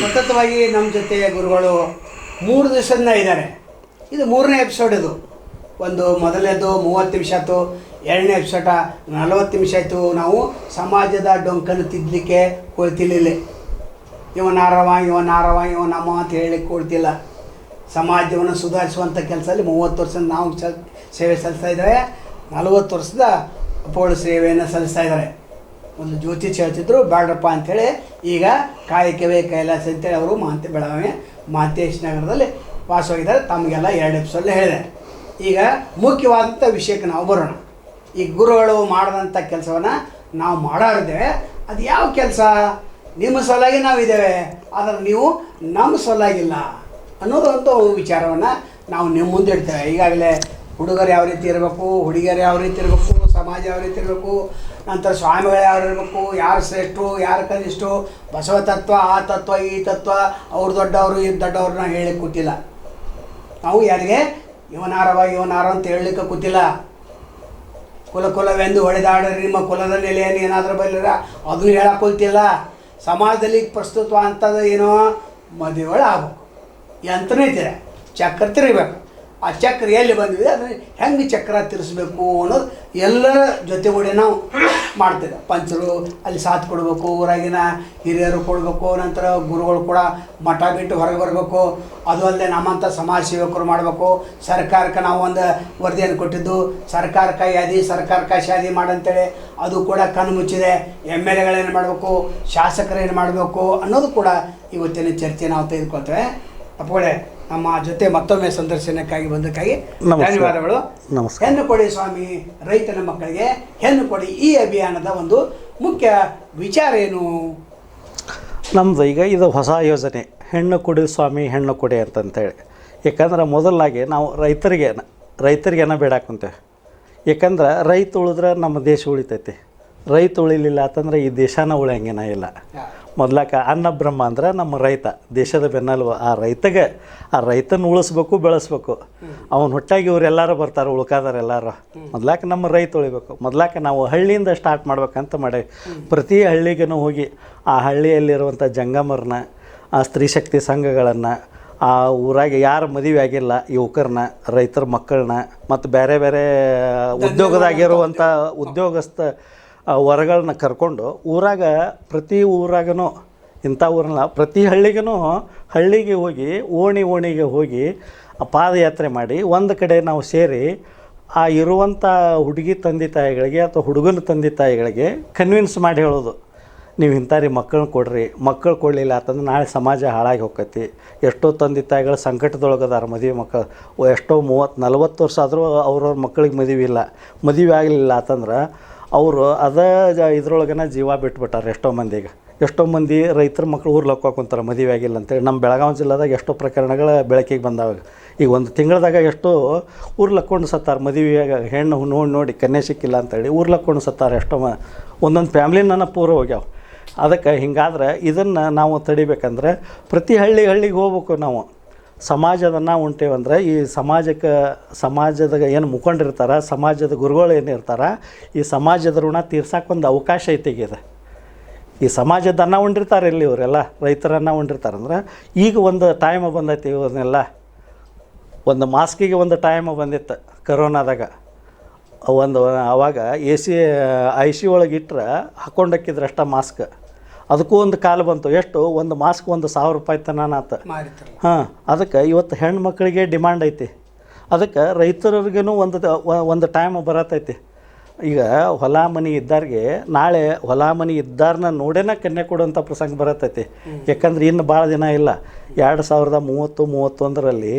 ಸತತವಾಗಿ ನಮ್ಮ ಜೊತೆ ಗುರುಗಳು 3 ದಿವಸದಿಂದ ಇದ್ದಾರೆ. ಇದು 3ನೇ ಎಪಿಸೋಡ್. ಇದು ಒಂದು ಮೊದಲನೇದು 30 ನಿಮಿಷ ಆಯಿತು, 2ನೇ ಎಪಿಸೋಡ 40 ನಿಮಿಷ ಆಯಿತು. ನಾವು ಸಮಾಜದ ಡೊಂಕನ್ನು ತಿದ್ದಲಿಕ್ಕೆ ಕೊಡ್ತಿಲ್ಲ. ಇವನಾರವ ನಮ್ಮ ಅಂತ ಹೇಳಲಿಕ್ಕೆ ಕೊಡ್ತಿಲ್ಲ. ಸಮಾಜವನ್ನು ಸುಧಾರಿಸುವಂಥ ಕೆಲಸದಲ್ಲಿ 30 ವರ್ಷದ ನಾವು ಸೇವೆ ಸಲ್ಲಿಸ್ತಾ ಇದ್ದಾರೆ. 40 ವರ್ಷದ ಅಪೋಳು ಸೇವೆಯನ್ನು ಸಲ್ಲಿಸ್ತಾ ಇದ್ದಾರೆ. ಒಂದು ಜ್ಯೋತಿಷ್ ಹೇಳ್ತಿದ್ರು, ಬೇಡ್ರಪ್ಪ ಅಂಥೇಳಿ ಈಗ ಕಾಯಕವೇ ಕೈಲಾಸ ಅಂತೇಳಿ ಅವರು ಬೆಳಗಾವಿ ಮಹಂತೇಶ್ ನಗರದಲ್ಲಿ ವಾಸವಾಗಿದ್ದಾರೆ. ತಮಗೆಲ್ಲ 2 ಎಪಿಸೋಡ್ ಹೇಳಿದೆ. ಈಗ ಮುಖ್ಯವಾದಂಥ ವಿಷಯಕ್ಕೆ ನಾವು ಬರೋಣ. ಈ ಗುರುಗಳು ಮಾಡಿದಂಥ ಕೆಲಸವನ್ನು ನಾವು ಮಾಡೋರಿದ್ದೇವೆ. ಅದು ಯಾವ ಕೆಲಸ? ನಿಮ್ಮ ಸಲುವಾಗಿ ನಾವಿದ್ದೇವೆ, ಆದರೆ ನೀವು ನಮ್ಮ ಸಲುವಾಗಿಲ್ಲ ಅನ್ನೋದು ಒಂದು ವಿಚಾರವನ್ನು ನಾವು ನಿಮ್ಮ ಮುಂದೆ ಇಡ್ತೇವೆ. ಈಗಾಗಲೇ ಹುಡುಗರು ಯಾವ ರೀತಿ ಇರಬೇಕು, ಹುಡುಗಿಯರು ಯಾವ ರೀತಿ ಇರಬೇಕು, ಸಮಾಜ ಯಾವ ರೀತಿ ಇರಬೇಕು, ನಂತರ ಸ್ವಾಮಿಗಳು ಯಾರು ಇರಬೇಕು, ಯಾರು ಶ್ರೇಷ್ಠರು ಯಾರು ಕನಿಷ್ಠರು, ಬಸವ ತತ್ವ, ಆ ತತ್ವ, ಈ ತತ್ವ, ಅವ್ರು ದೊಡ್ಡವರು ಇದು ದೊಡ್ಡವ್ರನ್ನ ಹೇಳಲಿಕ್ಕೆ ಕೂತಿಲ್ಲ. ನಾವು ಯಾರಿಗೆ ಇವನಾರ ಅಂತ ಹೇಳಲಿಕ್ಕೆ ಕೂತಿಲ್ಲ. ಕುಲವೆಂದು ಹೊಡೆದಾಡ್ರಿ, ನಿಮ್ಮ ಕುಲದ ನೆಲೆಯನ್ನು ಏನಾದರೂ ಬರಲಿರ ಅದನ್ನು ಹೇಳಕ್ಕೆ ಕೂತಿಲ್ಲ. ಸಮಾಜದಲ್ಲಿ ಪ್ರಸ್ತುತ ಅಂಥದ್ದು ಏನೋ ಮದುವೆಗಳು ಆಗಬೇಕು, ಯಂತ್ರನೇ ಇದ್ದೀರ, ಚಕ್ರ ತಿರುಗಬೇಕು. ಆ ಚಕ್ರ ಎಲ್ಲಿ ಬಂದಿದೆ ಅದನ್ನು ಹೆಂಗೆ ಚಕ್ರ ತಿರ್ಸ್ಬೇಕು ಅನ್ನೋದು ಎಲ್ಲರ ಜೊತೆಗೂಡಿ ನಾವು ಮಾಡ್ತೇವೆ. ಪಂಚರು ಅಲ್ಲಿ ಸಾಥ್ ಕೊಡಬೇಕು, ಊರಾಗಿನ ಹಿರಿಯರು ಕೊಡಬೇಕು, ನಂತರ ಗುರುಗಳು ಕೂಡ ಮಠ ಬಿಟ್ಟು ಹೊರಗೆ ಬರಬೇಕು. ಅದು ಅಲ್ಲದೆ ನಮ್ಮಂಥ ಸಮಾಜ ಸೇವಕರು ಮಾಡಬೇಕು. ಸರ್ಕಾರಕ್ಕೆ ನಾವು ಒಂದು ವರದಿಯನ್ನು ಕೊಟ್ಟಿದ್ದು, ಸರ್ಕಾರಕ್ಕೆ ಯಾದಿ ಸರ್ಕಾರಕ್ಕೆ ಶಾದಿ ಮಾಡಂತೇಳಿ ಅದು ಕೂಡ ಕಣ್ಣು ಮುಚ್ಚಿದೆ. MLAಗಳೇನು ಮಾಡಬೇಕು, ಶಾಸಕರೇನು ಮಾಡಬೇಕು ಅನ್ನೋದು ಕೂಡ ಇವತ್ತಿನ ಚರ್ಚೆ ನಾವು ತೆಗೆದುಕೊಳ್ತೇವೆ. ಅಪ್ಪಗಳೇ, ನಮ್ಮ ಜೊತೆ ಮತ್ತೊಮ್ಮೆ ಸಂದರ್ಶನಕ್ಕಾಗಿ ಬಂದಕ್ಕಾಗಿ ಧನ್ಯವಾದಗಳು. ನಮಸ್ಕಾರ. ಹೆಣ್ಣು ಕೊಡಿ ಸ್ವಾಮಿ ರೈತನ ಮಕ್ಕಳಿಗೆ ಹೆಣ್ಣು ಕೊಡಿ ಈ ಅಭಿಯಾನದ ಒಂದು ಮುಖ್ಯ ವಿಚಾರ ಏನು? ನಮ್ಮದು ಈಗ ಇದು ಹೊಸ ಯೋಜನೆ, ಹೆಣ್ಣು ಕೊಡಿ ಸ್ವಾಮಿ ಹೆಣ್ಣು ಕೊಡಿ ಅಂತಂತೇಳಿ. ಯಾಕಂದ್ರೆ ಮೊದಲಾಗಿ ನಾವು ರೈತರಿಗೇನ ಬೇಡಾಕುಂತೇವೆ. ಯಾಕಂದ್ರೆ ರೈತ ಉಳಿದ್ರೆ ನಮ್ಮ ದೇಶ ಉಳಿತೈತಿ. ರೈತ ಉಳಿಲಿಲ್ಲ ಅಂತಂದ್ರೆ ಈ ದೇಶನ ಉಳಿಯಂಗೇನ ಇಲ್ಲ. ಮೊದ್ಲಾಕ ಅನ್ನ ಬ್ರಹ್ಮ ಅಂದ್ರೆ ನಮ್ಮ ರೈತ, ದೇಶದ ಬೆನ್ನೆಲುಬು. ಆ ರೈತನ ಉಳಿಸ್ಬೇಕು, ಬೆಳೆಸ್ಬೇಕು. ಅವನ ಹೊಟ್ಟಾಗಿ ಇವರೆಲ್ಲರೂ ಬರ್ತಾರೆ, ಉಳ್ಕಾದಾರೆಲ್ಲರೂ. ಮೊದ್ಲಾಕ ನಮ್ಮ ರೈತ ಉಳಿಬೇಕು. ಮೊದ್ಲಾಕ ನಾವು ಹಳ್ಳಿಯಿಂದ ಸ್ಟಾರ್ಟ್ ಮಾಡ್ಬೇಕಂತ ಮಾಡಿ ಪ್ರತಿ ಹಳ್ಳಿಗೂ ಹೋಗಿ ಆ ಹಳ್ಳಿಯಲ್ಲಿರುವಂಥ ಜಂಗಮರನ್ನ, ಆ ಸ್ತ್ರೀ ಶಕ್ತಿ ಸಂಘಗಳನ್ನು, ಆ ಊರಾಗೆ ಯಾರು ಮದುವೆ ಆಗಿಲ್ಲ ಯುವಕರನ್ನ, ರೈತರ ಮಕ್ಕಳನ್ನ, ಮತ್ತು ಬೇರೆ ಬೇರೆ ಉದ್ಯೋಗದಾಗಿರುವಂಥ ಉದ್ಯೋಗಸ್ಥ ವರ್ಗಗಳನ್ನ ಕರ್ಕೊಂಡು ಪ್ರತಿ ಊರಾಗೂ ಇಂಥ ಊರನ್ನ ಪ್ರತಿ ಹಳ್ಳಿಗೆ ಹೋಗಿ ಓಣಿಗೆ ಹೋಗಿ ಪಾದಯಾತ್ರೆ ಮಾಡಿ ಒಂದು ಕಡೆ ನಾವು ಸೇರಿ ಆ ಇರುವಂಥ ಹುಡುಗಿ ತಂದೆ ತಾಯಿಗಳಿಗೆ ಅಥವಾ ಹುಡುಗನ ತಂದೆ ತಾಯಿಗಳಿಗೆ ಕನ್ವಿನ್ಸ್ ಮಾಡಿ ಹೇಳೋದು, ನೀವು ಇಂಥವ್ರಿ ಮಕ್ಕಳನ್ನ ಕೊಡ್ರಿ. ಮಕ್ಕಳು ಕೊಡಲಿಲ್ಲ ಅಂತಂದ್ರೆ ನಾಳೆ ಸಮಾಜ ಹಾಳಾಗಿ ಹೋಗ್ತೈತಿ. ಎಷ್ಟೋ ತಂದೆ ತಾಯಿಗಳು ಸಂಕಟದೊಳಗದಾರ. ಮದುವೆ ಮಕ್ಕಳು ಎಷ್ಟೋ 30-40 ವರ್ಷ ಆದರೂ ಅವ್ರವ್ರ ಮಕ್ಕಳಿಗೆ ಮದುವೆ ಆಗಲಿಲ್ಲ ಅಂತಂದ್ರೆ ಅವರು ಇದ್ರೊಳಗನ ಜೀವ ಬಿಟ್ಬಿಟ್ಟಾರೆ. ಎಷ್ಟೋ ಮಂದಿ ರೈತರ ಮಕ್ಕಳು ಊರ್ಲಕ್ಕೆ ಹಾಕೊಂತಾರೆ ಮದುವೆ ಆಗಿಲ್ಲ ಅಂತೇಳಿ. ನಮ್ಮ ಬೆಳಗಾವಿ ಜಿಲ್ಲೆದಾಗ ಎಷ್ಟೋ ಪ್ರಕರಣಗಳು ಬೆಳಕಿಗೆ ಬಂದಾವ. ಈಗ ಒಂದು ತಿಂಗಳದಾಗ ಎಷ್ಟೋ ಊರ್ಲಕ್ಕೊಂಡು ಸತ್ತಾರೆ, ಮದುವೆಯಾಗ ಹೆಣ್ಣು ನೋಡಿ ಕನ್ಯೆ ಸಿಕ್ಕಿಲ್ಲ ಅಂತೇಳಿ ಊರ್ಲಕ್ಕೊಂಡು ಸತ್ತಾರೆ. ಒಂದೊಂದು ಫ್ಯಾಮ್ಲಿನ ಪೂರ ಹೋಗ್ಯಾವ. ಅದಕ್ಕೆ ಹಿಂಗಾದ್ರೆ ಇದನ್ನು ನಾವು ತಡಿಬೇಕಂದ್ರೆ ಪ್ರತಿ ಹಳ್ಳಿಗೆ ಹೋಗ್ಬೇಕು. ನಾವು ಸಮಾಜದನ್ನು ಉಂಟೇವಂದ್ರೆ ಈ ಸಮಾಜದಾಗ ಏನು ಮುಖಂಡಿರ್ತಾರೆ, ಸಮಾಜದ ಗುರುಗಳು ಏನಿರ್ತಾರೆ, ಈ ಸಮಾಜದ ಋಣ ತೀರ್ಸೋಕ್ಕೊಂದು ಅವಕಾಶ ಐತಿಗಿದೆ. ಈ ಸಮಾಜದ ಅನ್ನ ಉಂಡಿರ್ತಾರೆ ಇಲ್ಲಿ ಇವರೆಲ್ಲ ರೈತರನ್ನ ಉಂಡಿರ್ತಾರಂದ್ರೆ ಈಗ ಒಂದು ಟೈಮ್ ಬಂದೈತಿ. ಇವನ್ನೆಲ್ಲ ಒಂದು ಮಾಸ್ಕಿಗೆ ಒಂದು ಟೈಮ್ ಬಂದಿತ್ತು ಕರೋನಾದಾಗ. ಅವಾಗ IC ಒಳಗೆ ಇಟ್ಟರೆ ಹಾಕ್ಕೊಂಡಕ್ಕಿದ್ರೆ ಅಷ್ಟ ಮಾಸ್ಕ್. ಅದಕ್ಕೂ ಒಂದು ಕಾಲ ಬಂತು. ಎಷ್ಟು ಒಂದು ಮಾಸ್ಕ್ $1,000 ರೂಪಾಯಿ ತನಾತ. ಹಾಂ, ಅದಕ್ಕೆ ಇವತ್ತು ಹೆಣ್ಣು ಮಕ್ಕಳಿಗೆ ಡಿಮ್ಯಾಂಡ್ ಐತಿ. ಅದಕ್ಕೆ ರೈತರಿಗೂ ಒಂದು ಟೈಮ್ ಬರತೈತಿ. ಈಗ ಹೊಲ ಮನೆ ಇದ್ದಾರಿಗೆ ನಾಳೆ ಹೊಲ ಮನೆ ಇದ್ದಾರನ್ನ ನೋಡೇನ ಕನ್ಯೆ ಕೊಡುವಂಥ ಪ್ರಸಂಗ ಬರತೈತಿ. ಯಾಕಂದ್ರೆ ಇನ್ನು ಭಾಳ ದಿನ ಇಲ್ಲ. 2030-31ರಲ್ಲಿ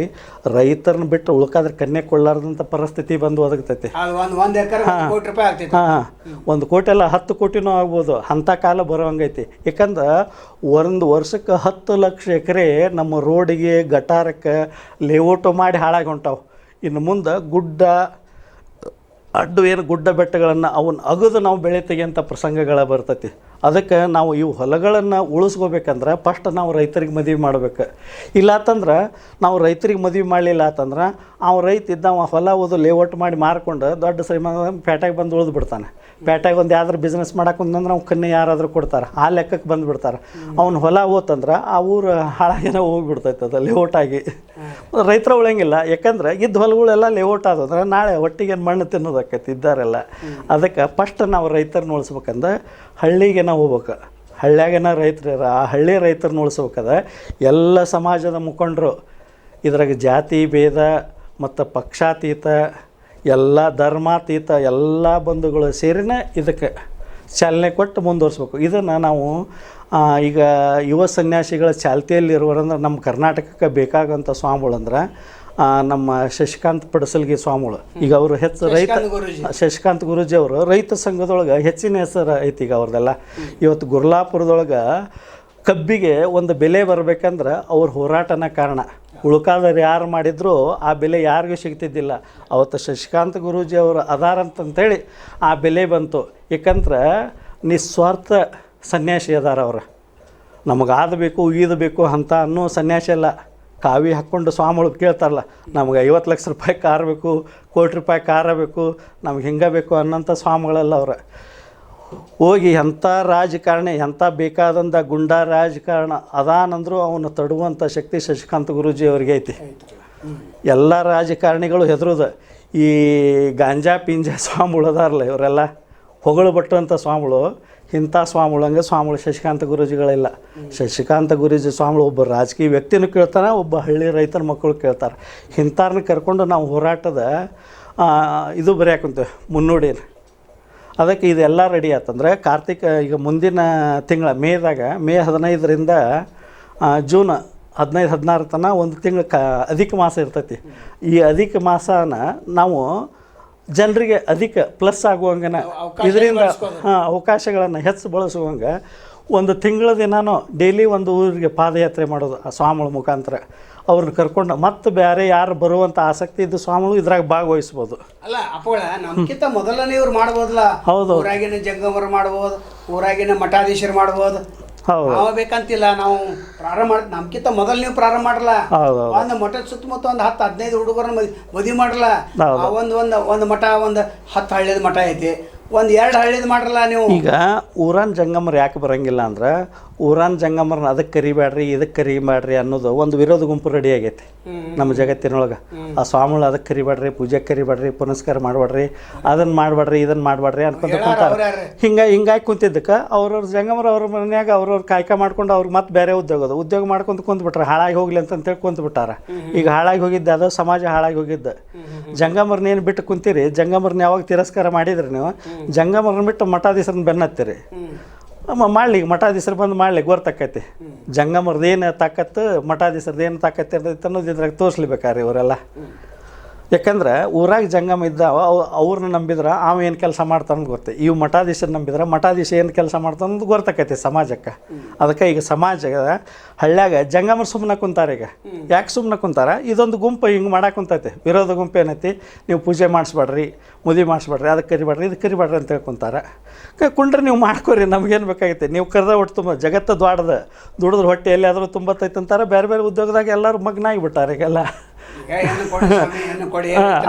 ರೈತರನ್ನ ಬಿಟ್ಟು ಉಳ್ಕಾದ್ರೆ ಕನ್ಯೆ ಕೊಡಲಾರ್ದಂಥ ಪರಿಸ್ಥಿತಿ ಬಂದು ಒದಗ್ತೈತಿ. ಹಾಂ, 1 ಕೋಟಿ ಅಲ್ಲ 10 ಕೋಟಿನೂ ಆಗ್ಬೋದು. ಅಂಥ ಕಾಲ ಬರೋಂಗೈತಿ. ಯಾಕಂದ್ರೆ ಒಂದು ವರ್ಷಕ್ಕೆ 10 ಲಕ್ಷ ಎಕರೆ ನಮ್ಮ ರೋಡಿಗೆ ಗಟಾರಕ್ಕೆ ಲೇಔಟು ಮಾಡಿ ಹಾಳಾಗಿ ಹೊಂಟಾವು. ಇನ್ನು ಮುಂದೆ ಗುಡ್ಡ ಬೆಟ್ಟಗಳನ್ನು ಅವನ್ನ ಅಗದು ನಾವು ಬೆಳೆ ತೆಗೆಯಂಥ ಪ್ರಸಂಗಗಳ ಬರ್ತೈತಿ. ಅದಕ್ಕೆ ನಾವು ಇವು ಹೊಲಗಳನ್ನು ಉಳಿಸ್ಕೋಬೇಕಂದ್ರೆ ಫಸ್ಟ್ ನಾವು ರೈತರಿಗೆ ಮದುವೆ ಮಾಡ್ಬೇಕು. ಇಲ್ಲಾತಂದ್ರೆ ನಾವು ರೈತರಿಗೆ ಮದುವೆ ಮಾಡಲಿಲ್ಲ ಅಂತಂದ್ರೆ ರೈತ ಇದ್ದವ ಹೊಲ ಓದು ಲೇಔಟ್ ಮಾಡಿ ಮಾರ್ಕೊಂಡು ದೊಡ್ಡ ಶ್ರೀಮಂತ ಪೇಟೆಗೆ ಬಂದು ಉಳಿದು ಬಿಡ್ತಾನೆ. ಪೇಟೆಗೆ ಒಂದು ಯಾವ್ದಾರು ಬಿಸ್ನೆಸ್ ಮಾಡಕ್ಕಂತಂದ್ರೆ ಅವ್ನು ಕನ್ನೆ ಯಾರಾದರೂ ಕೊಡ್ತಾರೆ, ಆ ಲೆಕ್ಕಕ್ಕೆ ಬಂದುಬಿಡ್ತಾರೆ. ಅವ್ನು ಹೊಲ ಓತಂದ್ರೆ ಆ ಊರು ಹಾಳಾಗೇನೋ ಹೋಗಿಬಿಡ್ತೈತೆ ಅದು ಲೇಔಟಾಗಿ. ರೈತರ ಉಳಿಯಂಗಿಲ್ಲ, ಯಾಕಂದ್ರೆ ಇದ್ದ ಹೊಲಗಳೆಲ್ಲ ಲೇಔಟ್ ಆದಂದ್ರೆ ನಾಳೆ ಒಟ್ಟಿಗೆ ಮಣ್ಣು ತಿನ್ನೋದಾಕೈತಿ ಇದ್ದಾರೆಲ್ಲ. ಅದಕ್ಕೆ ಫಸ್ಟ್ ನಾವು ರೈತರನ್ನ ಉಳಿಸ್ಬೇಕಂದ್ರೆ ಹಳ್ಳಿಗೆ ನಾವು ಹೋಗ್ಬೇಕು. ಹಳ್ಳಿಯಾಗೇನ ರೈತರು, ಆ ಹಳ್ಳಿ ರೈತರನ್ನ ಉಳಿಸ್ಬೇಕಾದ್ರೆ ಎಲ್ಲ ಸಮಾಜದ ಮುಖಂಡರು, ಇದ್ರಾಗ ಜಾತಿ ಭೇದ ಮತ್ತು ಪಕ್ಷಾತೀತ ಎಲ್ಲ ಧರ್ಮಾತೀತ ಎಲ್ಲ ಬಂಧುಗಳು ಸೇರಿನೇ ಇದಕ್ಕೆ ಚಾಲನೆ ಕೊಟ್ಟು ಮುಂದುವರಿಸ್ಬೇಕು. ಇದನ್ನು ನಾವು ಈಗ ಯುವ ಸನ್ಯಾಸಿಗಳ ಚಾಲ್ತಿಯಲ್ಲಿರುವರಂದ್ರೆ ನಮ್ಮ ಕರ್ನಾಟಕಕ್ಕೆ ಬೇಕಾಗಂಥ ಸ್ವಾಮಿಗಳಂದ್ರೆ ನಮ್ಮ ಶಶಿಕಾಂತ್ ಪಡಸಲ್ಗಿ ಸ್ವಾಮಿಗಳು. ಈಗ ಅವರು ಹೆಚ್ಚು ರೈತ ಶಶಿಕಾಂತ್ ಗುರೂಜಿ ಅವರು ರೈತ ಸಂಘದೊಳಗೆ ಹೆಚ್ಚಿನ ಹೆಸರು ಐತಿ ಈಗ ಅವ್ರದ್ದೆಲ್ಲ. ಇವತ್ತು ಗುರ್ಲಾಪುರದೊಳಗೆ ಕಬ್ಬಿಗೆ ಒಂದು ಬೆಲೆ ಬರಬೇಕಂದ್ರೆ ಅವ್ರ ಹೋರಾಟನ ಕಾರಣ. ಉಳ್ಕಾದವ್ರು ಯಾರು ಮಾಡಿದ್ರು ಆ ಬೆಲೆ ಯಾರಿಗೂ ಸಿಗ್ತಿದ್ದಿಲ್ಲ. ಅವತ್ತು ಶಶಿಕಾಂತ್ ಗುರೂಜಿ ಅವರು ಅದಾರಂತಂತೇಳಿ ಆ ಬೆಲೆ ಬಂತು. ಯಾಕಂದ್ರೆ ನಿಸ್ವಾರ್ಥ ಸನ್ಯಾಸಿ ಅದಾರ ಅವರು. ನಮಗಾದ ಬೇಕು ಈದು ಬೇಕು ಅಂತ ಅನ್ನೋ ಸನ್ಯಾಸಿ ಅಲ್ಲ. ಕಾವಿ ಹಾಕ್ಕೊಂಡು ಸ್ವಾಮಿಗಳು ಕೇಳ್ತಾರಲ್ಲ, ನಮಗೆ 50 ಲಕ್ಷ ರೂಪಾಯಿ ಕಾರ್ ಬೇಕು, ಕೋಟಿ ರೂಪಾಯಿ ಕಾರ ಬೇಕು, ನಮ್ಗೆ ಹಿಂಗೆ ಬೇಕು ಅನ್ನೋಂಥ ಸ್ವಾಮಿಗಳೆಲ್ಲ ಅವ್ರು. ಹೋಗಿ ಎಂಥ ರಾಜಕಾರಣಿ, ಎಂಥ ಬೇಕಾದಂಥ ಗುಂಡಾ ರಾಜಕಾರಣ ಅದಾನಂದ್ರು ಅವನು ತಡುವಂಥ ಶಕ್ತಿ ಶಶಿಕಾಂತ್ ಗುರೂಜಿ ಅವ್ರಿಗೆ ಐತಿ. ಎಲ್ಲ ರಾಜಕಾರಣಿಗಳು ಹೆದರೋದು. ಈ ಗಾಂಜಾ ಪಿಂಜಾ ಸ್ವಾಮಿಗಳು ಅದಾರಲ್ಲ ಇವರೆಲ್ಲ ಹೊಗಳು ಬಟ್ಟುವಂಥ ಸ್ವಾಮಿಗಳು, ಇಂಥ ಸ್ವಾಮಿಗಳು ಹಂಗೆ ಸ್ವಾಮಿಗಳು ಶಶಿಕಾಂತ ಗುರೂಜಿಗಳಿಲ್ಲ. ಶಶಿಕಾಂತ ಗುರೂಜಿ ಸ್ವಾಮಿಗಳು ಒಬ್ಬ ರಾಜಕೀಯ ವ್ಯಕ್ತಿನೂ ಕೇಳ್ತಾನೆ, ಒಬ್ಬ ಹಳ್ಳಿ ರೈತರ ಮಕ್ಕಳು ಕೇಳ್ತಾರೆ. ಇಂಥವ್ರನ್ನ ಕರ್ಕೊಂಡು ನಾವು ಹೋರಾಟದ ಇದು ಬರೆಯಾಕುಂತೇವೆ ಮುನ್ನುಡಿ. ಅದಕ್ಕೆ ಇದೆಲ್ಲ ರೆಡಿ ಆತಂದ್ರೆ ಕಾರ್ತಿಕ ಈಗ ಮುಂದಿನ ತಿಂಗಳ ಮೇ 15ರಿಂದ ಜೂನ್ 15-16 ತನಕ ಒಂದು ತಿಂಗಳು ಅಧಿಕ ಮಾಸ ಇರ್ತೈತಿ. ಈ ಅಧಿಕ ಮಾಸನ ನಾವು ಜನರಿಗೆ ಅಧಿಕ ಪ್ಲಸ್ ಆಗುವಂಗೆ ಇದರಿಂದ ಅವಕಾಶಗಳನ್ನು ಹೆಚ್ಚು ಬಳಸುವಂಗೆ ಒಂದು ತಿಂಗಳ ದಿನಾನು ಡೈಲಿ ಒಂದು ಊರಿಗೆ ಪಾದಯಾತ್ರೆ ಮಾಡೋದು ಆ ಸ್ವಾಮಿಗಳ ಮುಖಾಂತರ ಅವ್ರನ್ನ ಕರ್ಕೊಂಡು ಮತ್ತೆ ಬೇರೆ ಯಾರು ಬರುವಂಥ ಆಸಕ್ತಿ ಇದ್ದು ಸ್ವಾಮಿಗಳು ಇದ್ರಾಗ ಭಾಗವಹಿಸ್ಬೋದು. ಅಲ್ಲ ಅಪ್ಪಗಳ ನಮ್ಗಿಂತ ಮೊದಲನೇ ಇವ್ರು ಮಾಡ್ಬೋದಲ್ಲ. ಹೌದು, ಊರಾಗಿನ ಜಂಗಮರು ಮಾಡ್ಬೋದು, ಊರಾಗಿನ ಮಠಾಧೀಶರು ಮಾಡ್ಬೋದು. ನಾವು ಬೇಕಂತಿಲ್ಲ, ನಾವು ಪ್ರಾರಂಭ ಮಾಡ ನಮ್ಗಿಂತ ಮೊದಲು ನೀವು ಪ್ರಾರಂಭ ಮಾಡಲ್ಲ. ಒಂದು ಮಠದ ಸುತ್ತಮುತ್ತ ಒಂದು 10-15 ಹುಡುಗರನ್ನ ಮದುವೆ ಮಾಡಲ್ಲ. ಒಂದು ಮಠ ಒಂದು 10 ಹಳ್ಳಿದ ಮಠ ಐತಿ, ಒಂದು 2 ಹಳ್ಳಿದ ಮಾಡ್ರಲ್ಲ ನೀವು. ಈಗ ಊರಾನ್ ಜಂಗಮರು ಯಾಕೆ ಬರಂಗಿಲ್ಲ ಅಂದ್ರೆ ಊರಾನ್ ಜಂಗಮರನ್ನ ಅದಕ್ಕೆ ಕರಿಬೇಡ್ರಿ ಇದಕ್ಕೆ ಕರಿಬೇಡ್ರಿ ಅನ್ನೋದು ಒಂದು ವಿರೋಧ ಗುಂಪು ರೆಡಿ ಆಗೈತಿ ನಮ್ಮ ಜಗತ್ತಿನೊಳಗೆ. ಆ ಸ್ವಾಮಿಗಳು ಅದಕ್ಕೆ ಕರಿಬೇಡ್ರಿ, ಪೂಜೆಗೆ ಕರಿಬೇಡ್ರಿ, ಪುನಸ್ಕಾರ ಮಾಡಬೇಡ್ರಿ, ಅದನ್ನು ಮಾಡಬೇಡ್ರಿ, ಇದನ್ನು ಮಾಡಬೇಡ್ರಿ ಅನ್ಕೊಂತ ಕುಂತಾರೆ. ಹಿಂಗಾಗಿ ಕುಂತಿದ್ದಕ್ಕೆ ಅವ್ರವ್ರ ಜಂಗಮರು ಅವ್ರ ಮನ್ಯಾಗ ಅವ್ರವ್ರ ಕಾಯ್ಕ ಮಾಡ್ಕೊಂಡು ಅವ್ರಿಗೆ ಮತ್ತೆ ಬೇರೆ ಉದ್ಯೋಗ ಮಾಡ್ಕೊಂಡು ಕುಂತ್ಬಿಟ್ರೆ ಹಾಳಾಗಿ ಹೋಗ್ಲಿ ಅಂತೇಳಿ ಕುಂತ್ಬಿಟ್ಟಾರ. ಈಗ ಹಾಳಾಗಿ ಹೋಗಿದ್ದೆ ಅದು ಸಮಾಜ ಹಾಳಾಗಿ ಹೋಗಿದ್ದು. ಜಂಗಮರ್ನೇನು ಬಿಟ್ಟು ಕುಂತೀರಿ, ಜಂಗಮರ್ನ ಯಾವಾಗ ತಿರಸ್ಕಾರ ಮಾಡಿದ್ರಿ ನೀವು, ಜಂಗಮರ್ನ ಬಿಟ್ಟು ಮಠಾಧೀಶರನ್ನ ಬೆನ್ನತ್ತೀರಿ. ಮಾಡಲಿ ಮಠಾಧೀಶರು ಬಂದು ಮಾಡ್ಲಿಕ್ಕೆ ಗೊತ್ತಾಕೈತಿ ಜಂಗಮರ್ದು ಏನು ತಾಕತ್ತು, ಮಠಾಧೀಶರದ್ದು ಏನು ತಾಕತ್ತು ಇರ್ತೈತೆ ಅನ್ನೋದು ಇದ್ರಾಗ ತೋರಿಸ್ಲಿಬೇಕಾರೆ ಇವರೆಲ್ಲ. ಯಾಕಂದ್ರೆ ಊರಾಗ ಜಂಗಮ ಇದ್ದ ಅವ್ರನ್ನ ನಂಬಿದ್ರೆ ಅವ ಏನು ಕೆಲಸ ಮಾಡ್ತಾನಂದು ಗೊತ್ತೆ. ಇವು ಮಠಾಧೀಶರು ನಂಬಿದ್ರೆ ಮಠಾಧೀಶ ಏನು ಕೆಲಸ ಮಾಡ್ತಾನಂದು ಗೊತ್ತಾಕೈತಿ ಸಮಾಜಕ್ಕೆ. ಅದಕ್ಕೆ ಈಗ ಸಮಾಜದ ಹಳ್ಳ್ಯಾಗ ಜಂಗಮರು ಸುಮ್ಮನೆ ಕುಂತಾರೆ. ಈಗ ಯಾಕೆ ಸುಮ್ಮನೆ ಕುಂತಾರ, ಇದೊಂದು ಗುಂಪು ಹಿಂಗೆ ಮಾಡಕ್ಕೆ ಕುಂತೈತಿ. ವಿರೋಧ ಗುಂಪು ಏನೈತಿ, ನೀವು ಪೂಜೆ ಮಾಡಿಸ್ಬೇಡ್ರಿ, ಮದುವೆ ಮಾಡಿಸ್ಬೇಡ್ರಿ, ಅದಕ್ಕೆ ಕರಿಬೇಡ್ರಿ, ಇದಕ್ಕೆ ಕರಿಬೇಡ್ರಿ ಅಂತ ಹೇಳ್ಕೊಂತಾರೆ. ಕುಂಡ್ರೆ ನೀವು ಮಾಡ್ಕೊರಿ, ನಮಗೇನು ಬೇಕಾಗೈತಿ, ನೀವು ಕರೆದ ಒಟ್ಟು ತುಂಬ ಜಗತ್ತು ದುಡಿದ್ರೆ ಹೊಟ್ಟೆ ಎಲ್ಲಿಯಾದರೂ ತುಂಬತ್ತೈತೆ ಅಂತಾರೆ. ಬೇರೆ ಬೇರೆ ಉದ್ಯೋಗದಾಗ ಎಲ್ಲರೂ ಮಗ್ನ ಆಗಿಬಿಟ್ಟಾರೆ ಈಗೆಲ್ಲ.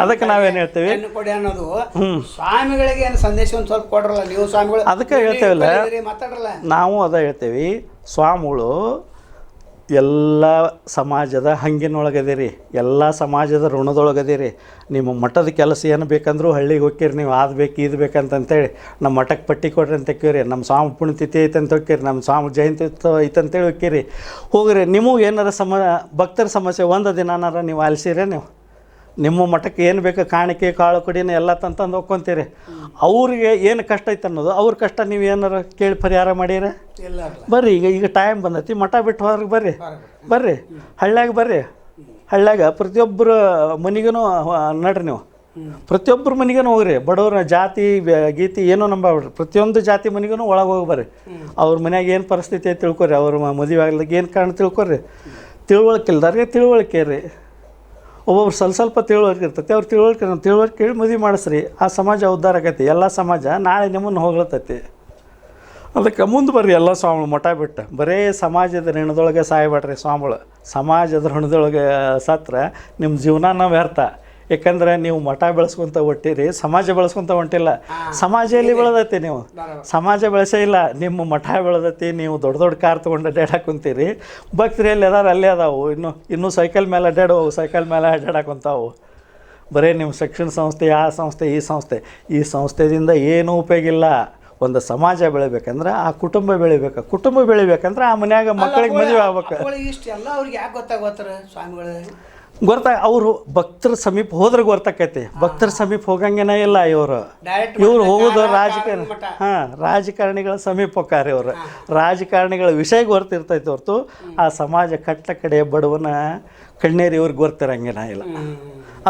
ಅದಕ್ಕೆ ನಾವೇನು ಹೇಳ್ತೀವಿ, ಅನ್ನೋದು ಸ್ವಾಮಿಗಳಿಗೆ ಏನು ಸಂದೇಶ ಒಂದು ಸ್ವಲ್ಪ ಕೊಡ್ರಲ್ಲ ನೀವು ಸ್ವಾಮಿಗಳು. ಅದಕ್ಕೆ ಹೇಳ್ತೇವಲ್ಲ, ನಾವು ಅದ ಹೇಳ್ತೇವಿ. ಸ್ವಾಮಿಗಳು ಎಲ್ಲ ಸಮಾಜದ ಹಂಗಿನೊಳಗದಿರಿ, ಎಲ್ಲ ಸಮಾಜದ ಋಣದೊಳಗದಿರಿ. ನಿಮ್ಮ ಮಠದ ಕೆಲಸ ಏನು ಬೇಕಂದ್ರೂ ಹಳ್ಳಿಗೆ ಹೋಗ್ತೀರಿ ನೀವು, ಅದು ಬೇಕು ಇದು ಬೇಕಂತಂತೇಳಿ ನಮ್ಮ ಮಠಕ್ಕೆ ಪಟ್ಟಿ ಕೊಡ್ರಿ ಅಂತ ಕೇರಿ, ನಮ್ಮ ಸ್ವಾಮಿ ಪುಣ್ಯತಿಥಿ ಐತಂತ ಹೋಗ್ತೀರಿ, ನಮ್ಮ ಸ್ವಾಮಿ ಜಯಂತಿ ಐತಂತೇಳಿ ಹೋಗ್ತೀರಿ. ಹೋಗ್ರಿ, ನಿಮಗೂ ಏನಾರ ಭಕ್ತರ ಸಮಸ್ಯೆ ಒಂದು ದಿನಾನಾರ ನೀವು ಆಲಿಸಿರಿ, ನೀವು ನಿಮ್ಮ ಮಠಕ್ಕೆ ಏನು ಬೇಕು ಕಾಣಿಕೆ ಕಾಳು ಕಡಿನ ಎಲ್ಲ ತಂತಂದು ಹೋಗ್ಕೊಂತೀರಿ. ಅವ್ರಿಗೆ ಏನು ಕಷ್ಟ ಐತೆ ಅನ್ನೋದು ಅವ್ರ ಕಷ್ಟ ನೀವು ಏನಾರು ಕೇಳಿ ಪರಿಹಾರ ಮಾಡೀರ? ಬರ್ರಿ, ಈಗ ಟೈಮ್ ಬಂದೈತಿ, ಮಠ ಬಿಟ್ಟು ಹೊರಗೆ ಬರ್ರಿ ಹಳ್ಳ್ಯಾಗ ಬರ್ರಿ. ಹಳ್ಳ್ಯಾಗ ಪ್ರತಿಯೊಬ್ಬರು ಮನೆಗೂ ನಡ್ರಿ, ನೀವು ಪ್ರತಿಯೊಬ್ಬರ ಮನೆಗೂ ಹೋಗ್ರಿ. ಬಡವ್ರ ಜಾತಿ ಗೀತಿ ಏನೋ ನಂಬಾಡ್ರಿ, ಪ್ರತಿಯೊಂದು ಜಾತಿ ಮನೆಗೂ ಒಳಗೆ ಹೋಗಿ ಬರ್ರಿ. ಅವ್ರ ಮನ್ಯಾಗ ಏನು ಪರಿಸ್ಥಿತಿ ಐತೆ ತಿಳ್ಕೊರಿ, ಅವ್ರ ಮದುವೆ ಆಗ್ಲಿಕ್ಕೆ ಏನು ಕಾರಣ ತಿಳ್ಕೊರಿ. ತಿಳುವಳಿಕೆ ತಿಳುವಳಿಕೆ ರೀ. ಒಬ್ಬೊಬ್ರು ಸ್ವಲ್ಪ ತಿಳುವಳಿಕೆ ಇರ್ತೈತಿ, ಅವ್ರು ತಿಳುವಳಿಕೆ ಹೇಳಿ ಮದುವೆ ಮಾಡಿಸ್ರಿ. ಆ ಸಮಾಜ ಉದ್ಧಾರ ಆಗೈತಿ, ಎಲ್ಲ ಸಮಾಜ ನಾಳೆ ನಿಮ್ಮನ್ನು ಹೋಗ್ಲತ್ತೈತಿ. ಅದಕ್ಕೆ ಮುಂದೆ ಬರ್ರಿ ಎಲ್ಲ ಸ್ವಾಮಿಗಳು ಮಠ ಬಿಟ್ಟು ಬರೀ ಸಮಾಜದ ಋಣದೊಳಗೆ ಸಾಯ್ಬೇಡ್ರಿ ಸ್ವಾಮಿಗಳು. ಸಮಾಜದ ಋಣದೊಳಗೆ ಸತ್ರ ನಿಮ್ಮ ಜೀವನನ ವ್ಯರ್ಥ. ಯಾಕಂದ್ರೆ ನೀವು ಮಠ ಬೆಳೆಸ್ಕೊತ ಹೊಟ್ಟಿರಿ, ಸಮಾಜ ಬೆಳೆಸ್ಕೊತ ಹೊಂಟಿಲ್ಲ. ಸಮಾಜ ಎಲ್ಲಿ ಬೆಳೆದೈತಿ? ನೀವು ಸಮಾಜ ಬೆಳೆಸೇ ಇಲ್ಲ, ನಿಮ್ಮ ಮಠ ಬೆಳೆದೈತಿ. ನೀವು ದೊಡ್ಡ ದೊಡ್ಡ ಕಾರ್ ತೊಗೊಂಡು ಅಡ್ಡಾಡಕ್ಕೆ ಕುಂತೀರಿ. ಭಕ್ತರು ಎಲ್ಲಿ ಅದಾರ ಅಲ್ಲೇ ಅದಾವು. ಇನ್ನೂ ಸೈಕಲ್ ಮೇಲೆ ಅಡ್ಡಾಡುವು, ಸೈಕಲ್ ಮೇಲೆ ಅಡ್ಡಾಡಕ್ಕಂತಾವು. ಬರೀ ನಿಮ್ಮ ಶಿಕ್ಷಣ ಸಂಸ್ಥೆ, ಆ ಸಂಸ್ಥೆ, ಈ ಸಂಸ್ಥೆದಿಂದ ಏನೂ ಉಪಯೋಗ ಇಲ್ಲ. ಒಂದು ಸಮಾಜ ಬೆಳಿಬೇಕಂದ್ರೆ ಆ ಕುಟುಂಬ ಬೆಳಿಬೇಕು. ಕುಟುಂಬ ಬೆಳಿಬೇಕಂದ್ರೆ ಆ ಮನ್ಯಾಗ ಮಕ್ಕಳಿಗೆ ಮದುವೆ ಆಗ್ಬೇಕು. ಇಷ್ಟೆಲ್ಲ ಅವ್ರಿಗೆ ಯಾಕೆ ಗೊತ್ತಾಗೋತ್ತಾರ ಸ್ವಾಮಿಗಳು? ಅವರು ಭಕ್ತರ ಸಮೀಪ ಹೋದ್ರೆ ಗೊತ್ತಾಕೈತಿ. ಭಕ್ತರ ಸಮೀಪ ಹೋಗಂಗೇನ ಇಲ್ಲ ಇವರು ಹೋಗೋದು ರಾಜಕಾರಣಿಗಳ ಸಮೀಪ ಹೋಗ್ತಾರೆ. ಇವರು ರಾಜಕಾರಣಿಗಳ ವಿಷಯ ಗೊತ್ತಿರ್ತೈತಿ ಹೊರತು ಆ ಸಮಾಜ ಕಟ್ಟ ಕಡೆ ಬಡವನ ಕಣ್ಣೀರು ಇವ್ರಿಗೆ ಗೊತ್ತಿರಂಗೇನ ಇಲ್ಲ.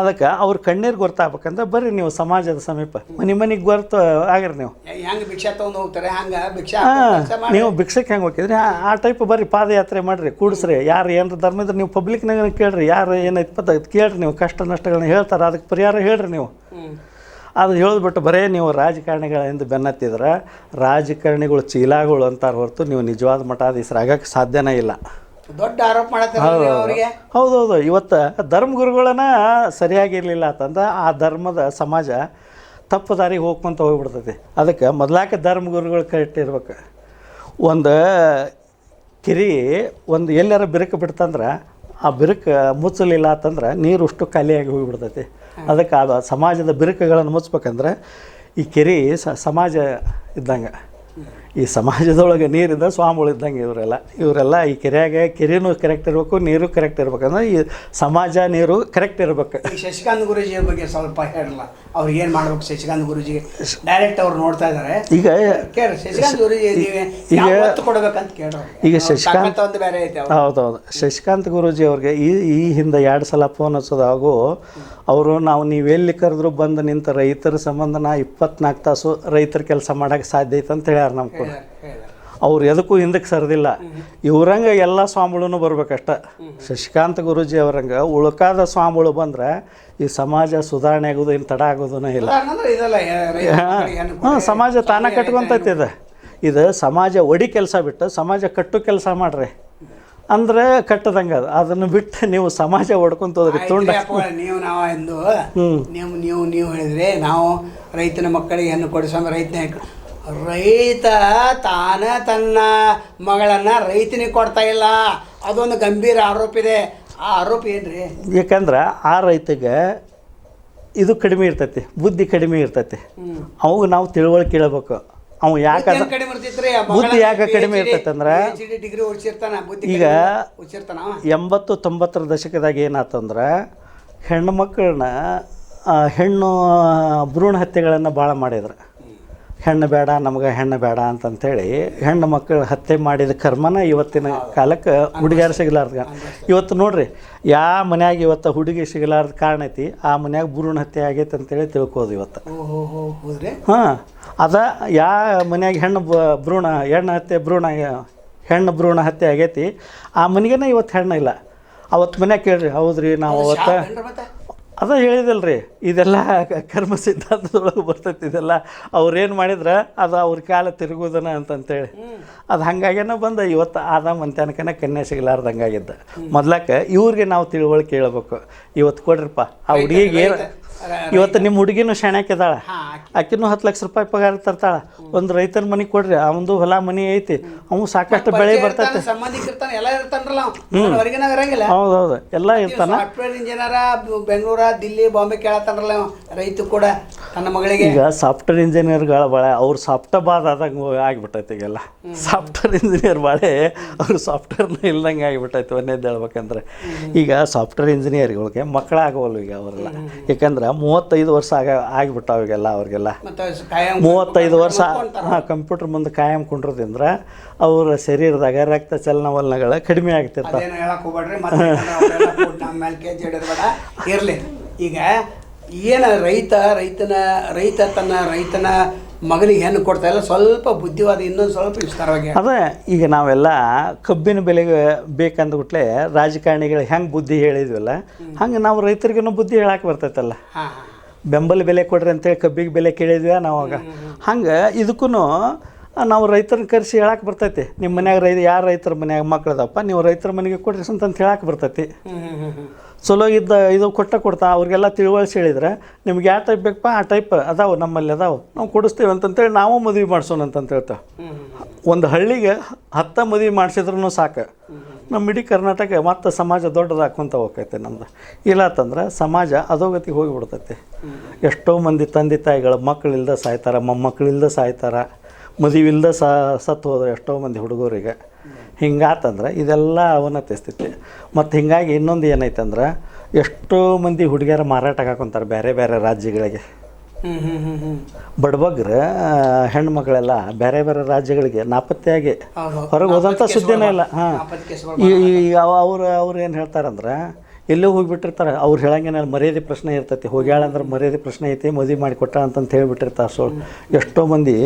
ಅದಕ್ಕೆ ಅವ್ರ ಕಣ್ಣೀರು ಗೊತ್ತಾಗ್ಬೇಕಂದ್ರೆ ಬರ್ರಿ ನೀವು ಸಮಾಜದ ಸಮೀಪ ಮನೆಗೆ ಗೊತ್ತು ಆಗ್ರಿ. ನೀವು ಹೆಂಗೆ ಭಿಕ್ಷಾ ತೊಗೊಂಡು ಹೋಗ್ತಾರೆ ಹಂಗೆ ನೀವು ಭಿಕ್ಷಕ್ಕೆ ಹೆಂಗೆ ಹೋಗಿದ್ರಿ ಆ ಟೈಪ್ ಬರ್ರಿ, ಪಾದಯಾತ್ರೆ ಮಾಡಿರಿ, ಕೂಡಿಸ್ರಿ. ಯಾರು ಏನಾರ ಧರ್ಮ ಇದ್ರೆ ನೀವು ಪಬ್ಲಿಕ್ನಾಗ ಕೇಳ್ರಿ, ಯಾರು ಏನೈತೆ ಕೇಳ್ರಿ. ನೀವು ಕಷ್ಟ ನಷ್ಟಗಳನ್ನ ಹೇಳ್ತಾರೆ, ಅದಕ್ಕೆ ಪರಿಹಾರ ಹೇಳ್ರಿ. ನೀವು ಅದು ಹೇಳಿದ್ಬಿಟ್ಟು ಬರೀ ನೀವು ರಾಜಕಾರಣಿಗಳಿಂದ ಬೆನ್ನತ್ತಿದ್ರೆ ರಾಜಕಾರಣಿಗಳು ಚೀಲಾಗಳು ಅಂತಾರೆ ಹೊರತು ನೀವು ನಿಜವಾದ ಮಠಾಧೀಶರಾಗಕ್ಕೆ ಸಾಧ್ಯನೇ ಇಲ್ಲ. ದೊಡ್ಡ ಆರೋಪ ಮಾಡ್ತಾರೆ. ಹೌದೌದು. ಇವತ್ತು ಧರ್ಮಗುರುಗಳನ್ನ ಸರಿಯಾಗಿರಲಿಲ್ಲ ಅಂತಂದ್ರೆ ಆ ಧರ್ಮದ ಸಮಾಜ ತಪ್ಪು ದಾರಿಗೆ ಹೋಗ್ಕೊಂತ ಹೋಗ್ಬಿಡ್ತೈತಿ. ಅದಕ್ಕೆ ಮೊದಲಾಕೆ ಧರ್ಮಗುರುಗಳು ಕರೆಕ್ಟ್ ಇರ್ಬೇಕು. ಒಂದು ಕಿರಿ ಒಂದು ಎಲ್ಲಾರ ಬಿರುಕು ಬಿಡ್ತಂದ್ರೆ ಆ ಬಿರುಕು ಮುಚ್ಚಲಿಲ್ಲ ಅಂತಂದ್ರೆ ನೀರು ಅಷ್ಟು ಖಾಲಿಯಾಗಿ ಹೋಗಿಬಿಡ್ತೈತಿ. ಅದಕ್ಕೆ ಆ ಸಮಾಜದ ಬಿರುಕುಗಳನ್ನು ಮುಚ್ಚಬೇಕಂದ್ರೆ ಈ ಕೆರೆ ಸಮಾಜ ಇದ್ದಂಗೆ, ಈ ಸಮಾಜದೊಳಗೆ ನೀರಿದ್ದ ಸ್ವಾಮಿಗಳು ಇದ್ದಂಗೆ ಇವರೆಲ್ಲ ಈ ಕೆರೆನೂ ಕರೆಕ್ಟ್ ಇರಬೇಕು, ನೀರು ಕರೆಕ್ಟ್ ಇರ್ಬೇಕಂದ್ರೆ ಈ ಸಮಾಜ ನೀರು ಕರೆಕ್ಟ್ ಇರ್ಬೇಕು. ಶಶಿಕಾಂತ್ ಗುರೂಜಿ ಬಗ್ಗೆ ಸ್ವಲ್ಪ ಹೇಳಲ್ಲ, ಅವ್ರಿಗೆ ಏನು ಮಾಡ್ಬೇಕು? ಶಶಿಕಾಂತ್ ಗುರೂಜಿ ಡೈರೆಕ್ಟ್ ಅವ್ರು ನೋಡ್ತಾ ಇದ್ದಾರೆ. ಈಗ ಕೇಳಿ ಶಶಿಕಾಂತ್ ಗುರೂಜಿ ಈಗ ಕೊಡ್ಬೇಕಂತ ಕೇಳ್ರಿ. ಈಗ ಶಶಿಕಾಂತ್ ಒಂದು ಬೇರೆ ಐತೆ. ಹೌದೌದು. ಶಶಿಕಾಂತ್ ಗುರೂಜಿ ಅವ್ರಿಗೆ ಈ ಹಿಂದೆ 2 ಸಲ ಫೋನ್ ಹಚ್ಚೋದಾಗೂ ಅವರು ನೀವು ಎಲ್ಲಿ ಕರೆದ್ರು ಬಂದು ನಿಂತ ರೈತರ ಸಂಬಂಧ 24 ತಾಸು ರೈತರ ಕೆಲಸ ಮಾಡೋಕ್ಕೆ ಸಾಧ್ಯ ಐತೆ ಅಂತ ಹೇಳ್ಯಾರ ನಮ್ಮ ಕೂಡ. ಅವ್ರು ಎದಕ್ಕೂ ಹಿಂದಕ್ಕೆ ಸರಿದಿಲ್ಲ. ಇವ್ರಂಗೆ ಎಲ್ಲ ಸ್ವಾಮಿಗಳೂ ಬರ್ಬೇಕಷ್ಟ. ಶಶಿಕಾಂತ್ ಗುರೂಜಿ ಅವ್ರಂಗೆ ಉಳ್ಕಾದ ಸ್ವಾಮಿಗಳು ಬಂದ್ರೆ ಈ ಸಮಾಜ ಸುಧಾರಣೆ ಆಗೋದು ಇನ್ನು ತಡ ಆಗೋದೂ ಇಲ್ಲ. ಸಮಾಜ ತಾನೇ ಕಟ್ಕೊಂತೈತಿ. ಇದು ಸಮಾಜ ಒಡಿ ಕೆಲಸ ಬಿಟ್ಟು ಸಮಾಜ ಕಟ್ಟು ಕೆಲಸ ಮಾಡ್ರಿ ಅಂದ್ರೆ ಕಟ್ಟದಂಗೆ. ಅದನ್ನು ಬಿಟ್ಟು ನೀವು ಸಮಾಜ ಹೊಡ್ಕೊಂತೋದ್ರಿ ತುಂಡ. ನೀವು ನಾವು ಎಂದು ನೀವು ಹೇಳಿದ್ರೆ ನಾವು ರೈತನ ಮಕ್ಕಳಿಗೆ ಹೆಣ್ಣು ಕೊಡಿಸೋ ರೈತ ತಾನ ತನ್ನ ಮಗಳನ್ನು ರೈತನಿಗೆ ಕೊಡ್ತಾ ಇಲ್ಲ. ಅದೊಂದು ಗಂಭೀರ ಆರೋಪ ಇದೆ. ಆ ಆರೋಪ ಏನ್ರಿ? ಯಾಕಂದ್ರೆ ಆ ರೈತಗೆ ಇದು ಕಡಿಮೆ ಇರ್ತೈತಿ, ಬುದ್ಧಿ ಕಡಿಮೆ ಇರ್ತೈತಿ. ಅವಾಗ ನಾವು ತಿಳುವಳಿಕೆ ಕೇಳಬೇಕು. ಅವು ಯಾಕೆ ಬುದ್ಧಿ ಯಾಕೆ ಕಡಿಮೆ ಇರ್ತೈತೆ ಅಂದ್ರೆ ಈಗ 80-90 ದಶಕದಾಗ ಏನಾಯ್ತಂದ್ರೆ ಹೆಣ್ಣು ಮಕ್ಕಳನ್ನ ಹೆಣ್ಣು ಭ್ರೂಣ ಹತ್ಯೆಗಳನ್ನು ಭಾಳ ಮಾಡಿದ್ರು. ಹೆಣ್ಣು ಬೇಡ, ನಮ್ಗೆ ಹೆಣ್ಣು ಬೇಡ ಅಂತಂಥೇಳಿ ಹೆಣ್ಣು ಮಕ್ಕಳು ಹತ್ಯೆ ಮಾಡಿದ ಕರ್ಮನ ಇವತ್ತಿನ ಕಾಲಕ್ಕೆ ಹುಡುಗಿಯರು ಸಿಗಲಾರ್ದ. ಇವತ್ತು ನೋಡ್ರಿ, ಯಾವ ಮನ್ಯಾಗ ಇವತ್ತು ಹುಡುಗಿ ಸಿಗಲಾರ್ದ ಕಾರಣ ಐತಿ, ಆ ಮನ್ಯಾಗ ಭ್ರೂಣ ಹತ್ಯೆ ಆಗೈತೆ ಅಂತೇಳಿ ತಿಳ್ಕೋದು ಇವತ್ತು. ಅದ ಯಾವ ಮನ್ಯಾಗ ಹೆಣ್ಣು ಭ್ರೂಣ ಹತ್ಯೆ ಆಗೈತಿ, ಆ ಮನೆಗೇನೆ ಇವತ್ತು ಹೆಣ್ಣು ಇಲ್ಲ. ಅವತ್ತು ಮನ್ಯಾಗ ಕೇಳ್ರಿ, ಹೌದ್ರಿ ನಾವು ಅವತ್ತು ಅದ ಹೇಳಿದಲ್ರಿ, ಇದೆಲ್ಲ ಕರ್ಮ ಸಿದ್ಧಾಂತದೊಳಗೆ ಬರ್ತೈತಿ. ಇದೆಲ್ಲ ಅವ್ರೇನು ಮಾಡಿದ್ರೆ ಅದು ಅವ್ರ ಕಾಲ ತಿರುಗೋದನ ಅಂತಂತೇಳಿ ಅದು ಹಾಗಾಗೇನ ಬಂದ ಇವತ್ತು ಆದಾಮ ಅಂತನಕನ ಕನ್ಯೆ ಸಿಗಲಾರ್ದಂಗಾಗಿದ್ದ. ಮೊದ್ಲಕ್ಕೆ ಇವ್ರಿಗೆ ನಾವು ತಿಳುವಳಿಕೆ ಕೇಳಬೇಕು. ಇವತ್ತು ಕೊಡ್ರಿಪ್ಪ ಆ ಹುಡುಗಿಗೆ ಏನು, ಇವತ್ತು ನಿಮ್ಮ ಹುಡುಗಿನೂ ಶಾಣ್ಯಾಕಿದಾಳ, ಆಕಿನೂ 10 ಲಕ್ಷ ರೂಪಾಯಿ ಪಗಾರ ತರ್ತಾಳ. ಒಂದು ರೈತನ ಮನೆಗೆ ಕೊಡ್ರಿ, ಅವನದು ಹೊಲ ಮನೆ ಐತಿ, ಅವನು ಸಾಕಷ್ಟು ಬೆಳೆ ಬರ್ತೈತೆ. ಹೌದೌದು, ಎಲ್ಲ ಇರ್ತಾನ. ಸಾಫ್ಟ್ವೇರ್ ಇಂಜಿನಿಯರ ಬೆಂಗಳೂರ, ದಿಲ್ಲಿ, ಬಾಂಬೆ ಕೇಳತ್ತಾನಲ್ಲ ರೈತ ಕೂಡ ತನ್ನ ಮಗಳಿಗೆ. ಈಗ ಸಾಫ್ಟ್ವೇರ್ ಇಂಜಿನಿಯರ್ಗಳ ಬಾಳೆ ಅವ್ರು ಸಾಫ್ಟ್ವೇರ್ ಆದಂಗೆ ಆಗಿಬಿಟ್ಟೈತೆ. ಈಗೆಲ್ಲ ಸಾಫ್ಟ್ವೇರ್ ಇಂಜಿನಿಯರ್ ಬಾಳೆ ಅವ್ರು ಸಾಫ್ಟ್ವೇರ್ನ ಇಲ್ದಂಗೆ ಆಗಿಬಿಟ್ಟೈತೆ. ಒಂದೇದು ಹೇಳ್ಬೇಕಂದ್ರೆ ಈಗ ಸಾಫ್ಟ್ವೇರ್ ಇಂಜಿನಿಯರ್ಗಳಿಗೆ ಮಕ್ಕಳಾಗವಲ್ಲು ಈಗ ಅವರೆಲ್ಲ. ಯಾಕಂದ್ರೆ 35 ವರ್ಷ ಆಗಿಬಿಟ್ಟಾವ ಈಗೆಲ್ಲ ಅವ್ರಿಗೆಲ್ಲ. 35 ವರ್ಷ ಕಂಪ್ಯೂಟರ್ ಮುಂದೆ ಕಾಯಂ ಕುಂಡ್ರದಿಂದ ಅವ್ರ ಶರೀರದಾಗ ರಕ್ತ ಚಲನವಲನಗಳು ಕಡಿಮೆ ಆಗ್ತಿರ್ತಾವೆ. ಇರಲಿ, ಈಗ ಏನು ರೈತ ತನ್ನ ಮಗನಿಗೆ ಹೆಣ್ಣು ಕೊಡ್ತಾ ಇಲ್ಲ, ಸ್ವಲ್ಪ ಬುದ್ಧಿವಾದ ಇನ್ನೊಂದು ಸ್ವಲ್ಪ ವಿಸ್ತಾರವಾಗಿ ಅದೇ. ಈಗ ನಾವೆಲ್ಲ ಕಬ್ಬಿನ ಬೆಲೆಗೆ ಬೇಕಂದ್ಬಿಟ್ಲೆ ರಾಜಕಾರಣಿಗಳು ಹೆಂಗೆ ಬುದ್ಧಿ ಹೇಳಿದ್ವಲ್ಲ, ಹಂಗೆ ನಾವು ರೈತರಿಗೂ ಬುದ್ಧಿ ಹೇಳಕ್ಕೆ ಬರ್ತೈತಲ್ಲ. ಬೆಂಬಲ ಬೆಲೆ ಕೊಡ್ರಿ ಅಂತೇಳಿ ಕಬ್ಬಿಗೆ ಬೆಲೆ ಕೇಳಿದ್ವಿ ನಾವಾಗ. ಹಂಗೆ ಇದಕ್ಕೂ ನಾವು ರೈತರನ್ನ ಕರೆಸಿ ಹೇಳಕ್ಕೆ ಬರ್ತೈತಿ ನಿಮ್ಮ ಮನ್ಯಾಗ ಯಾರು ರೈತರ ಮನ್ಯಾಗ ಮಕ್ಳದಪ್ಪ ನೀವು ರೈತರ ಮನೆಗೆ ಕೊಡ್ರಿ ಅಂತ ಹೇಳಕ್ಕೆ ಬರ್ತೈತಿ. ಚಲೋ ಇದ್ದ ಇದು ಕೊಡ್ತಾ ಅವ್ರಿಗೆಲ್ಲ ತಿಳುವಳಿಸಿ ಹೇಳಿದ್ರೆ ನಿಮ್ಗೆ ಯಾವ ಟೈಪ್ ಬೇಕಪ್ಪ ಆ ಟೈಪ್ ಅದಾವೆ ನಮ್ಮಲ್ಲಿ ಅದಾವೆ ನಾವು ಕೊಡಿಸ್ತೀವಿ ಅಂತಂತೇಳಿ ನಾವು ಮದುವೆ ಮಾಡಿಸೋಣ ಅಂತ ಹೇಳ್ತೇವೆ. ಒಂದು ಹಳ್ಳಿಗೆ 10 ಮದುವೆ ಮಾಡಿಸಿದ್ರೂ ಸಾಕು, ನಮ್ಮ ಇಡೀ ಕರ್ನಾಟಕ ಮತ್ತು ಸಮಾಜ ದೊಡ್ಡದಾಕೊಂತ ಹೋಗ್ತೈತೆ ನಮ್ದು. ಇಲ್ಲತ್ತಂದ್ರೆ ಸಮಾಜ ಅಧೋಗತಿಗೆ ಹೋಗಿಬಿಡ್ತೈತಿ. ಎಷ್ಟೋ ಮಂದಿ ತಂದೆ ತಾಯಿಗಳು ಮಕ್ಕಳಿಲ್ದ ಸಾಯ್ತಾರೆ, ಮೊಮ್ಮಕ್ಕಳಿಲ್ದ ಸಾಯ್ತಾರೆ, ಮದುವೆ ಇಲ್ದ ಸತ್ತು ಹೋದ್ರೆ ಎಷ್ಟೋ ಮಂದಿ ಹುಡುಗರಿಗೆ. ಹಿಂಗಾತಂದ್ರೆ ಇದೆಲ್ಲ ಅವನತಿ ಸ್ಥಿತಿ. ಮತ್ತು ಹೀಗಾಗಿ ಇನ್ನೊಂದು ಏನೈತಂದ್ರೆ ಎಷ್ಟೋ ಮಂದಿ ಹುಡುಗಿಯರ ಮಾರಾಟಕ್ಕೆ ಹಾಕೊಂತಾರೆ ಬೇರೆ ಬೇರೆ ರಾಜ್ಯಗಳಿಗೆ. ಬಡಬಗ್ರ ಹೆಣ್ಮಕ್ಳೆಲ್ಲ ಬೇರೆ ಬೇರೆ ರಾಜ್ಯಗಳಿಗೆ ನಾಪತ್ತೆಯಾಗಿ ಹೊರಗೆ ಹೋದಂಥ ಸುದ್ದಿನೇ ಇಲ್ಲ. ಹಾಂ, ಈಗ ಅವ್ರು ಏನು ಹೇಳ್ತಾರಂದ್ರೆ ಎಲ್ಲೋ ಹೋಗಿಬಿಟ್ಟಿರ್ತಾರೆ. ಅವ್ರು ಹೇಳಂಗೇನಲ್ಲ, ಮರ್ಯಾದೆ ಪ್ರಶ್ನೆ ಇರ್ತೈತಿ. ಹೋಗ್ಯಾಳಂದ್ರೆ ಮರ್ಯಾದೆ ಪ್ರಶ್ನೆ ಐತಿ, ಮದುವೆ ಮಾಡಿ ಕೊಟ್ಟ ಅಂತಂತ ಹೇಳಿಬಿಟ್ಟಿರ್ತಾರೆ. ಸೊ ಎಷ್ಟೋ ಮಂದಿ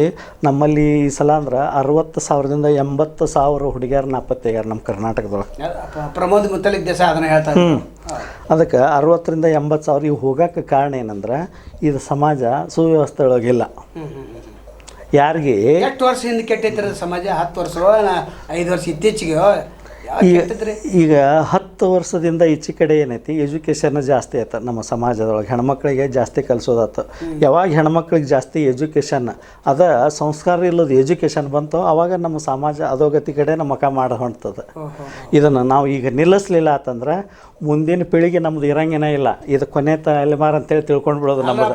ನಮ್ಮಲ್ಲಿ ಈ ಸಲ ಅಂದ್ರೆ 60,000ದಿಂದ 80,000 ಹುಡುಗಿಯರು ನಾಪತ್ತೆಯಾಗ್ಯಾರ ನಮ್ಮ ಕರ್ನಾಟಕದೊಳಗೆ. ಪ್ರಮೋದ್ ಮುತ್ತಲಿಕ್ ದೇಸಾಯಿ ಅದನ್ನ ಹೇಳ್ತಾರೆ. ಅದಕ್ಕೆ 60,000ರಿಂದ 80,000 ಇವು ಹೋಗೋಕ್ಕೆ ಕಾರಣ ಏನಂದ್ರೆ ಇದು ಸಮಾಜ ಸುವ್ಯವಸ್ಥೆ ಒಳಗಿಲ್ಲ. ಯಾರಿಗೆ ಎಷ್ಟು ವರ್ಷ ಹಿಂದೆ ಕೆಟ್ಟೈತಿರ ಸಮಾಜ? 10 ವರ್ಷ 5 ವರ್ಷ ಇತ್ತೀಚೆಗೆ ಈಗ 10 ವರ್ಷದಿಂದ ಈಚೆ ಕಡೆ ಏನೈತಿ ಎಜುಕೇಷನ್ ಜಾಸ್ತಿ ಆಯ್ತು ನಮ್ಮ ಸಮಾಜದೊಳಗೆ. ಹೆಣ್ಮಕ್ಳಿಗೆ ಜಾಸ್ತಿ ಕಲಿಸೋದಾಯ್ತು. ಯಾವಾಗ ಹೆಣ್ಮಕ್ಳಿಗೆ ಜಾಸ್ತಿ ಎಜುಕೇಷನ್ ಅದ ಸಂಸ್ಕಾರ ಇಲ್ಲದ ಎಜುಕೇಷನ್ ಬಂತು ಅವಾಗ ನಮ್ಮ ಸಮಾಜ ಅಧೋಗತಿ ಕಡೆ ನಮ್ಮ ಮುಖ ಮಾಡಿ ಹೊಂಟ್ತದೆ. ಇದನ್ನು ನಾವು ಈಗ ನಿಲ್ಲಿಸ್ಲಿಲ್ಲ ಅಂತಂದ್ರೆ ಮುಂದಿನ ಪೀಳಿಗೆ ನಮ್ದು ಇರಂಗೇನೇ ಇಲ್ಲ. ಇದು ಕೊನೆ ತಲೆಮಾರ ಅಂತೇಳಿ ತಿಳ್ಕೊಂಡು ಬಿಡೋದು ನಮ್ಮದು.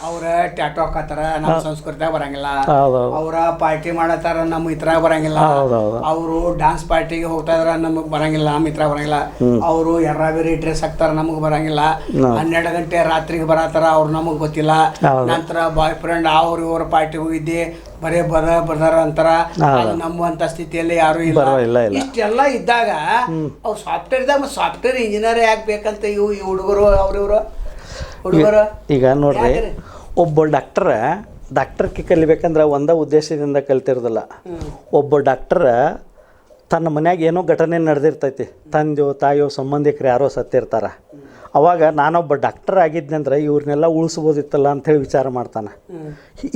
ಅವ್ರ ಟ್ಯಾಟೋ ಹಾಕತ್ತಾರ, ನಮ್ಮ ಸಂಸ್ಕೃತಿಯಾಗ ಬರಂಗಿಲ್ಲ. ಅವ್ರ ಪಾರ್ಟಿ ಮಾಡತ್ತಾರ, ನಮ್ಮ ಇದ್ರಾಗ ಬರಂಗಿಲ್ಲ. ಅವರು ಡಾನ್ಸ್ ಪಾರ್ಟಿಗೆ ಹೋಗ್ತಾ ಇದ್ರ ನಮಗೆ ಬರಂಗಿಲ್ಲ, ನಮ್ಮ ಇದ್ರಾಗ ಬರಂಗಿಲ್ಲ. ಅವರು ಬೇರೆ ಡ್ರೆಸ್ ಹಾಕ್ತಾರ, ನಮಗೆ ಬರಂಗಿಲ್ಲ. 12 ಗಂಟೆ ರಾತ್ರಿಗೆ ಬರತ್ತಾರ, ಅವ್ರು ನಮಗೆ ಗೊತ್ತಿಲ್ಲ. ನಂತರ ಬಾಯ್ ಫ್ರೆಂಡ್ ಅವ್ರ ಪಾರ್ಟಿ ಹೋಗಿದ್ದೆ ಬರೇ ಬರ್ದಾರ ಅಂತಾರ. ನಂಬುವಂತ ಸ್ಥಿತಿಯಲ್ಲಿ ಯಾರು ಇಲ್ಲ. ಇಷ್ಟೆಲ್ಲ ಇದ್ದಾಗ ಅವ್ರು ಸಾಫ್ಟ್ವೇರ್ ಇಂಜಿನಿಯರ್ ಯಾಕೆ ಬೇಕಂತ ಈ ಹುಡುಗರು ಹುಡುಗರು ಈಗ ನೋಡ್ರಿ, ಒಬ್ಬ ಡಾಕ್ಟರ್ಗೆ ಕಲಿಬೇಕಂದ್ರೆ ಒಂದೇ ಉದ್ದೇಶದಿಂದ ಕಲ್ತಿರೋದಿಲ್ಲ. ಒಬ್ಬ ಡಾಕ್ಟರ್ ತನ್ನ ಮನ್ಯಾಗ ಏನೋ ಘಟನೆ ನಡೆದಿರ್ತೈತಿ, ತಂದೆಯೋ ತಾಯಿಯೋ ಸಂಬಂಧಿಕರು ಯಾರೋ ಸತ್ತಿರ್ತಾರೆ. ಅವಾಗ ನಾನೊಬ್ಬ ಡಾಕ್ಟರ್ ಆಗಿದ್ದೆ ಅಂದ್ರೆ ಇವ್ರನ್ನೆಲ್ಲ ಉಳಿಸ್ಬೋದಿತ್ತಲ್ಲ ಅಂಥೇಳಿ ವಿಚಾರ ಮಾಡ್ತಾನೆ.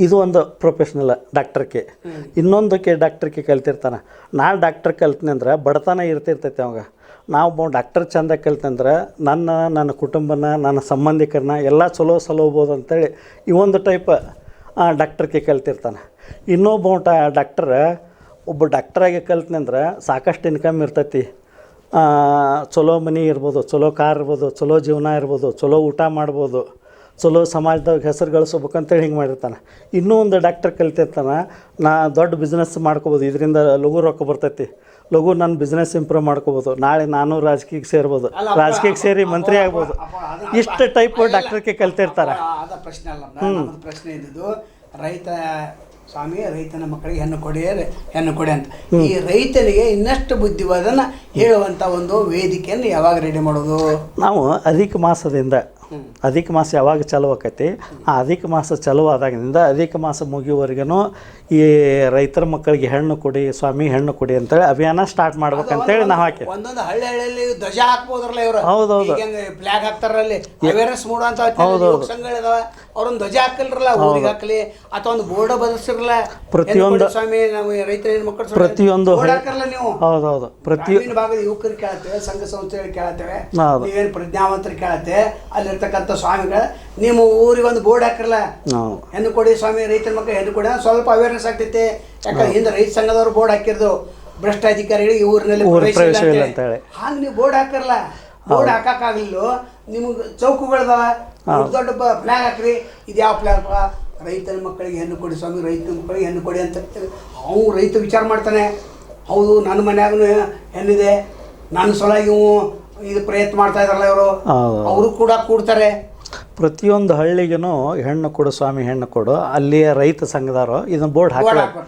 ಇದು ಒಂದು ಪ್ರೊಫೆಷ್ನಲ್ ಡಾಕ್ಟರ್ಗೆ. ಇನ್ನೊಂದಕ್ಕೆ ಡಾಕ್ಟರ್ಗೆ ಕಲ್ತಿರ್ತಾನೆ. ನಾನು ಡಾಕ್ಟರ್ ಕಲ್ತೀನಿ ಅಂದ್ರೆ ಬಡತನ ಇರ್ತಿರ್ತೈತೆ ಅವಾಗ. ನಾವು ಡಾಕ್ಟರ್ ಚಂದ ಕಲ್ತಂದ್ರೆ ನನ್ನ ಕುಟುಂಬನ, ನನ್ನ ಸಂಬಂಧಿಕರನ್ನ ಎಲ್ಲ ಚಲೋ ಸಲೋಬೋದು ಅಂತೇಳಿ ಇವೊಂದು ಟೈಪ್ ಡಾಕ್ಟರ್ಗೆ ಕಲ್ತಿರ್ತಾನೆ. ಇನ್ನೊಬ್ಬ ಒಬ್ಬ ಡಾಕ್ಟ್ರಾಗಿ ಕಲ್ತಂದ್ರೆ ಸಾಕಷ್ಟು ಇನ್ಕಮ್ ಇರ್ತೈತಿ. ಚಲೋ ಮನೆ ಇರ್ಬೋದು, ಚಲೋ ಕಾರ್ ಇರ್ಬೋದು, ಚಲೋ ಜೀವನ ಇರ್ಬೋದು, ಚಲೋ ಊಟ ಮಾಡ್ಬೋದು, ಚಲೋ ಸಮಾಜದಾಗ ಹೆಸರು ಗಳಿಸ್ಬೇಕಂತೇಳಿ ಹಿಂಗೆ ಮಾಡಿರ್ತಾನೆ. ಇನ್ನೂ ಒಂದು ಡಾಕ್ಟರ್ ಕಲ್ತಿರ್ತಾನೆ, ನಾ ದೊಡ್ಡ ಬಿಸ್ನೆಸ್ ಮಾಡ್ಕೋಬೋದು, ಇದರಿಂದ ಲಘು ರೊಕ್ಕ ಬರ್ತೈತಿ, ಲಘು ನನ್ನ ಬಿಸ್ನೆಸ್ ಇಂಪ್ರೂವ್ ಮಾಡ್ಕೋಬೋದು, ನಾಳೆ ನಾನು ರಾಜಕೀಯಕ್ಕೆ ಸೇರ್ಬೋದು, ರಾಜಕೀಯಕ್ಕೆ ಸೇರಿ ಮಂತ್ರಿ ಆಗ್ಬೋದು. ಇಷ್ಟು ಟೈಪ್ ಡಾಕ್ಟರ್ಗೆ ಕಲ್ತಿರ್ತಾರೆ. ಪ್ರಶ್ನೆ ಇದ್ದು ರೈತ ಸ್ವಾಮಿ, ರೈತನ ಮಕ್ಕಳಿಗೆ ಹೆಣ್ಣು ಕೊಡಿ ಅಂತ ಈ ರೈತನಿಗೆ ಇನ್ನಷ್ಟು ಬುದ್ಧಿವಾದನ ಹೇಳುವಂಥ ಒಂದು ವೇದಿಕೆಯನ್ನು ಯಾವಾಗ ರೆಡಿ ಮಾಡೋದು? ನಾವು ಅಧಿಕ ಮಾಸ ಯಾವಾಗ ಚಾಲು ಆಕೈತಿ, ಆ ಅಧಿಕ ಮಾಸ ಚಾಲು ಆದಾಗಿನಿಂದ ಅಧಿಕ ಮಾಸ ಮುಗಿಯುವವರೆಗೂ ಈ ರೈತರ ಮಕ್ಕಳಿಗೆ ಹೆಣ್ಣು ಕೊಡಿ ಸ್ವಾಮಿ, ಹೆಣ್ಣು ಕೊಡಿ ಅಂತೇಳಿ ಅಭಿಯಾನ ಸ್ಟಾರ್ಟ್ ಮಾಡ್ಬೇಕಂತೇಳಿ ನಾವು ಹಾಕಿ ಒಂದೊಂದು ಹಳ್ಳಿಯಲ್ಲಿ ಧ್ವಜ ಹಾಕ್ಬೋದ್ರಲ್ಲ ಇವರು. ಹೌದೌದು, ಫ್ಲಾಗ್ ಹಾಕ್ತಾರಲ್ಲಿ ಅವೇರ್ನೆಸ್ ಮೂಡುವಂತ ಸಂಘಗಳಿದಾವ. ಅವ್ರೊಂದು ಧ್ವಜ ಹಾಕಲ್ರಲ್ಲ, ಊರಿಗೆ ಹಾಕಲಿ ಅಥವಾ ಒಂದು ಬೋರ್ಡ್ ಬದಲಿಸಿರಲ್ಲ, ಪ್ರತಿಯೊಂದು ಸ್ವಾಮಿ ನಾವು ರೈತರ ಮಕ್ಕಳು ಪ್ರತಿಯೊಂದು ಹಾಕಲ್ಲ. ನೀವು ಹೌದೌದು ಪ್ರತಿಯೊಂದು ಭಾಗದ ಯುವಕರು ಕೇಳತ್ತೇವೆ, ಸಂಘ ಸಂಸ್ಥೆಗಳು ಕೇಳತ್ತೇವೆ, ನೀವೇನು ಪ್ರಜ್ಞಾವಂತರು ಕೇಳತ್ತೆ. ಅಲ್ಲಿರ್ತಕ್ಕಂಥ ಸ್ವಾಮಿಗಳ ನಿಮ್ಮ ಊರಿಗೆ ಒಂದು ಬೋರ್ಡ್ ಹಾಕಿರಲ್ಲ, ಹೆಣ್ಣು ಕೊಡಿ ಸ್ವಾಮಿ, ರೈತರ ಮಕ್ಕಳು ಹೆಣ್ಣು ಕೊಡಿ, ಸ್ವಲ್ಪ ಅವೇರ್ನೆಸ್ ಆಗ್ತೈತೆ. ಯಾಕಂದ್ರೆ ಹಿಂದೆ ರೈತ ಸಂಘದವ್ರು ಬೋರ್ಡ್ ಹಾಕಿರೋದು ಭ್ರಷ್ಟಾಧಿಕಾರಿಗಳಿಗೆ ಊರಿನಲ್ಲಿ ಪ್ರವೇಶ ಇಲ್ಲ ಅಂತೇಳಿ. ಹಾಗೆ ನೀವು ಬೋರ್ಡ್ ಹಾಕಿರಲ್ಲ, ಬೋರ್ಡ್ ಹಾಕಕ್ಕಾಗಲಿಲ್ಲ. ನಿಮ್ಗೆ ಚೌಕುಗಳದಾವ, ದೊಡ್ಡ ಫ್ಲಾಗ್ ಹಾಕ್ರಿ. ಇದು ಯಾವ ಫ್ಲಾಗ್? ರೈತನ ಮಕ್ಕಳಿಗೆ ಹೆಣ್ಣು ಕೊಡಿ ಸ್ವಾಮಿ, ರೈತನ ಮಕ್ಕಳಿಗೆ ಹೆಣ್ಣು ಕೊಡಿ ಅಂತ. ಅವನು ರೈತ ವಿಚಾರ ಮಾಡ್ತಾನೆ, ಹೌದು ನನ್ನ ಮನ್ಯಾಗೂ ಹೆಣ್ಣಿದೆ, ನನ್ನ ಸಲುವಾಗಿ ಇದು ಪ್ರಯತ್ನ ಮಾಡ್ತಾ ಇದಾರಲ್ಲ ಇವರು, ಅವರು ಕೂಡ ಕೂಡ್ತಾರೆ. ಪ್ರತಿಯೊಂದು ಹಳ್ಳಿಗೂ ಹೆಣ್ಣು ಕೊಡು ಸ್ವಾಮಿ, ಹೆಣ್ಣು ಕೊಡು. ಅಲ್ಲಿಯ ರೈತ ಸಂಘದವರು ಇದನ್ನ ಬೋರ್ಡ್ ಹಾಕಬೇಕು.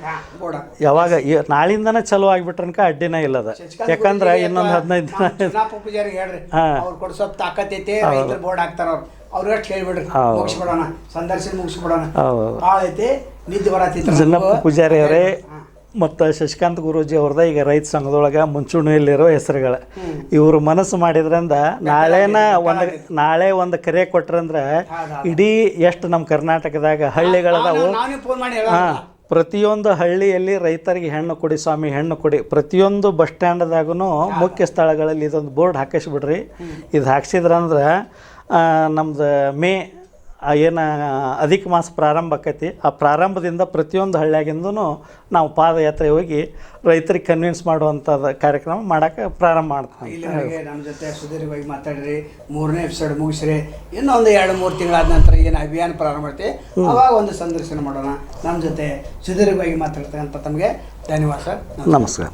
ಯಾವಾಗ ನಾಳಿಂದನೇ ಚಲೋ ಆಗಿಬಿಟ್ರನ್ಕ ಅಡ್ಡಿನೇ ಇಲ್ಲದ. ಯಾಕಂದ್ರೆ ಇನ್ನೊಂದು 15 ದಿನ ಪೂಜಾರಿ ಹೇಳ್ರಿ, ಅವ್ರು ಕೊಡು ಸ್ವಲ್ಪ ತಾಕತ್ತೈತೆ, ರೈತರು ಬೋರ್ಡ್ ಹಾಕ್ತಾರ. ಅವ್ರು ಎಷ್ಟು ಹೇಳ್ಬಿಡ್ರಿ, ಮುಗಿಸ್ಬಿಡೋಣ, ಸಂದರ್ಶನ ಮುಗಿಸ್ಬಿಡೋಣ. ಭಾಳ ಐತಿ, ನಿದ್ದೆ ಬರತ್ತೈತಿ. ಜನ್ನಪ್ಪ ಪೂಜಾರಿ ಅವರೇ ಮತ್ತು ಶಶಿಕಾಂತ್ ಗುರೂಜಿ ಅವ್ರದ ಈಗ ರೈತ ಸಂಘದೊಳಗೆ ಮುಂಚೂಣಿಯಲ್ಲಿರೋ ಹೆಸರುಗಳು. ಇವರು ಮನಸ್ಸು ಮಾಡಿದ್ರಿಂದ ನಾಳೆ ಒಂದು ಕರೆ ಕೊಟ್ರಂದ್ರೆ ಇಡೀ ಎಷ್ಟು ನಮ್ಮ ಕರ್ನಾಟಕದಾಗ ಹಳ್ಳಿಗಳದಾವು, ಪ್ರತಿಯೊಂದು ಹಳ್ಳಿಯಲ್ಲಿ ರೈತರಿಗೆ ಹೆಣ್ಣು ಕೊಡಿ ಸ್ವಾಮಿ ಹೆಣ್ಣು ಕೊಡಿ, ಪ್ರತಿಯೊಂದು ಬಸ್ ಸ್ಟ್ಯಾಂಡ್ದಾಗೂ ಮುಖ್ಯ ಸ್ಥಳಗಳಲ್ಲಿ ಇದೊಂದು ಬೋರ್ಡ್ ಹಾಕಿಸ್ಬಿಡ್ರಿ. ಇದು ಹಾಕ್ಸಿದ್ರಂದ್ರೆ ನಮ್ದು ಮೇ ಏನು ಅಧಿಕ ಮಾಸ ಪ್ರಾರಂಭ ಆಕೈತಿ. ಆ ಪ್ರಾರಂಭದಿಂದ ಪ್ರತಿಯೊಂದು ಹಳ್ಳಿಯಾಗಿಂದೂ ನಾವು ಪಾದಯಾತ್ರೆ ಹೋಗಿ ರೈತರಿಗೆ ಕನ್ವಿನ್ಸ್ ಮಾಡುವಂಥದ್ದು ಕಾರ್ಯಕ್ರಮ ಮಾಡೋಕ್ಕೆ ಪ್ರಾರಂಭ ಮಾಡ್ತೀವಿ. ಇಲ್ಲಿವರೆಗೆ ನಮ್ಮ ಜೊತೆ ಸುದೀರ್ಘವಾಗಿ ಮಾತಾಡ್ರಿ, 3ನೇ ಎಪಿಸೋಡ್ ಮುಗಿಸ್ರಿ. ಇನ್ನೊಂದು 2-3 ತಿಂಗಳಾದ ನಂತರ ಏನು ಅಭಿಯಾನ ಪ್ರಾರಂಭ ಮಾಡ್ತೀವಿ, ಅವಾಗ ಒಂದು ಸಂದರ್ಶನ ಮಾಡೋಣ. ನಮ್ಮ ಜೊತೆ ಸುದೀರ್ಘವಾಗಿ ಮಾತಾಡ್ತಕ್ಕಂಥ ತಮಗೆ ಧನ್ಯವಾದ ಸರ್. ನಮಸ್ಕಾರ.